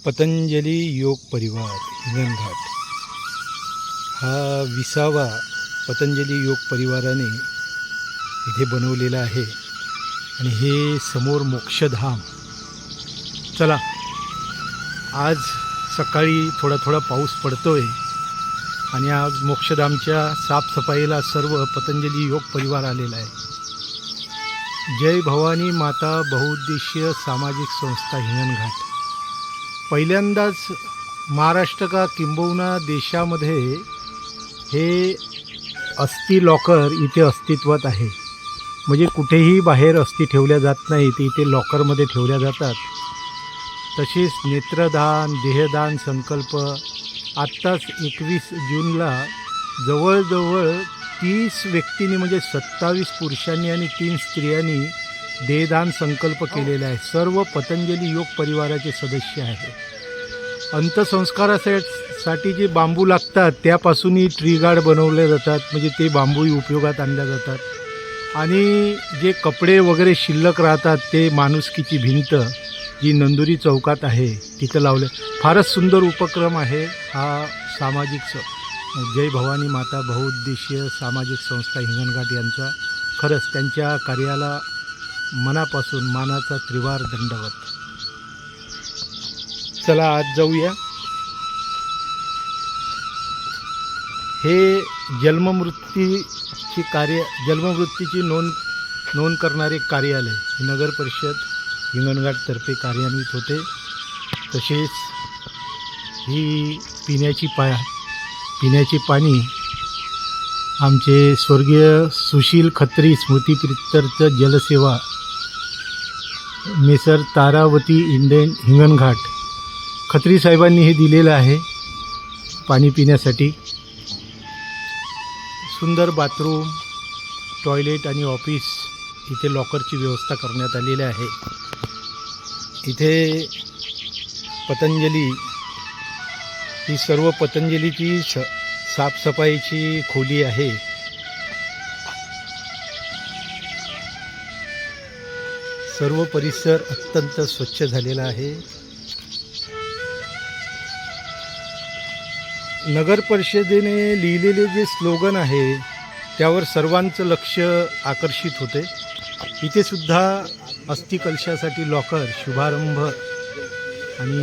पतंजली योग परिवार हिंगणघाट हा 20वा पतंजली योग परिवाराने इथे बनवलेला आहे आणि हे समोर मोक्षधाम. चला, आज सकाळी थोडा थोडा पाऊस पडतोय आणि आज मोक्षधामच्या साफसफाईला सर्व पतंजली योग परिवार आलेला आहे. जय भवानी माता बहुउद्देशीय सामाजिक संस्था हिंगणघाट पहिल्यांदाच महाराष्ट्र का किंबहुना देशामध्ये हे अस्थि लॉकर इथे अस्तित्वात आहे. म्हणजे कुठेही बाहेर अस्थि ठेवल्या जात नाही, ते इथे लॉकरमध्ये ठेवल्या जातात. तसेच नेत्रदान देहदान संकल्प आत्ताच 21 जूनला जवळजवळ 30 व्यक्तींनी म्हणजे 27 पुरुषांनी आणि 3 स्त्रियांनी देहदान संकल्प केलेला आहे. सर्व पतंजली योग परिवाराचे सदस्य आहे. अंत्यसंस्कारासाठी जे बांबू लागतात त्यापासूनही ट्री गार्ड बनवले जातात, म्हणजे ते बांबूही उपयोगात आणल्या जातात. आणि जे कपडे वगैरे शिल्लक राहतात ते माणुसकीची भिंत जी नंदुरी चौकात आहे तिथं लावले. फारच सुंदर उपक्रम आहे हा सामाजिक जय भवानी माता बहुउद्देशीय सामाजिक संस्था हिंगणघाट यांचा. खरंच त्यांच्या कार्याला मनापासून मानाचा त्रिवार दंडवत. चला आज जाऊया. हे जन्ममृत्यूची नोंद करणारे कार्यालय नगर परिषद हिंगणघाटतर्फे कार्यान्वित होते. तसेच ही पिण्याची पाणी आमचे स्वर्गीय सुशील खत्री स्मृतिप्रित्यर्थ जलसेवा मेसर तारावती इंडियन हिंगणघाट खत्री साहेबांनी हे दिलेलं आहे पाणी पिण्यासाठी. सुंदर बाथरूम, टॉयलेट आणि ऑफिस इथे लॉकरची व्यवस्था करण्यात आलेली आहे. इथे पतंजली ही सर्व पतंजलीची साफसफाईची खोली आहे. सर्व परिसर अत्यंत स्वच्छ झालेला आहे. नगर परिषदेने लिहिलेले जे स्लोगन आहे त्यावर सर्वांचं लक्ष आकर्षित होते. इथे सुद्धा अस्थिकलशासाठी लॉकर शुभारंभ आणि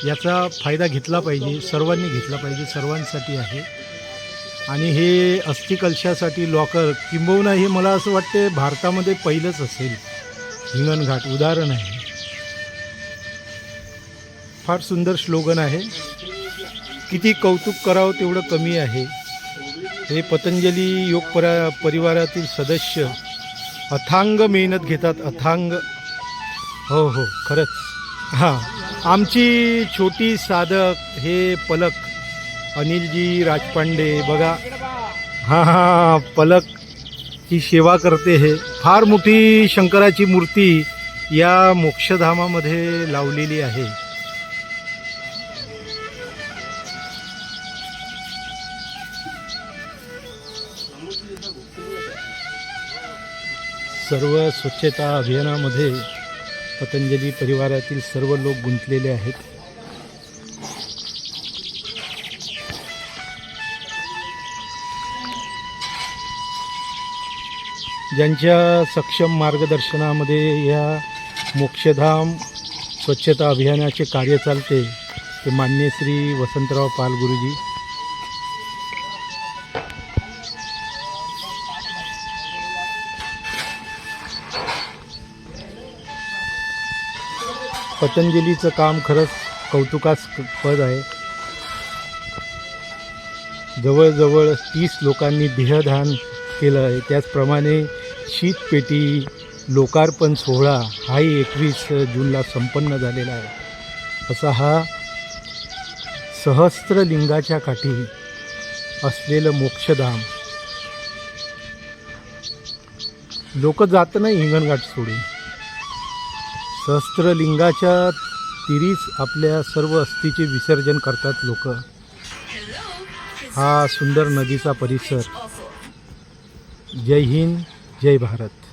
याचा फायदा घेतला पाहिजे, सर्वांनी घेतला पाहिजे, सर्वांसाठी आहे. आणि हे अस्थिकलशासाठी लॉकर किंबहुना हे मला असं वाटते भारतामध्ये पहिलंच असेल. हिंगणघाट उदाहरण आहे. फार सुंदर स्लोगन आहे. किती कौतुक करावं तेवढं कमी आहे. हे पतंजली योग परिवारातील सदस्य अथांग मेहनत घेतात, अथांग. हो खरंच. हां, आमची छोटी साधक हे पलक अनिलजी राजपांडे बघा. हां पलक ही सेवा करते. हे फार मोठी शंकराची मूर्ती या मोक्षधामामध्ये लावलेली आहे. सर्व स्वच्छता अभियानामध्ये पतंजली परिवारातील सर्व लोक गुंतलेले आहेत. ज्यांच्या सक्षम मार्गदर्शनामध्ये या मोक्षधाम स्वच्छता अभियानाचे कार्य चालते ते मान्य श्री वसंतराव पाल गुरुजी. पतंजलीचं काम खरंच कौतुकास्पद आहे. जवळजवळ 30 लोकांनी देहदान केलं आहे. त्याचप्रमाणे शीतपेटी लोकार्पण सोहळा हाही 21 जूनला संपन्न झालेला आहे. असा हा सहस्त्रलिंगाच्या काठी असलेलं मोक्षधाम. लोक जात नाही हिंगणघाट सोडून. सहस्त्रलिंगाच्या तिरीच आपल्या सर्व अस्थिचे विसर्जन करतात लोक. हा सुंदर नदीचा परिसर. जय हिंद, जय भारत.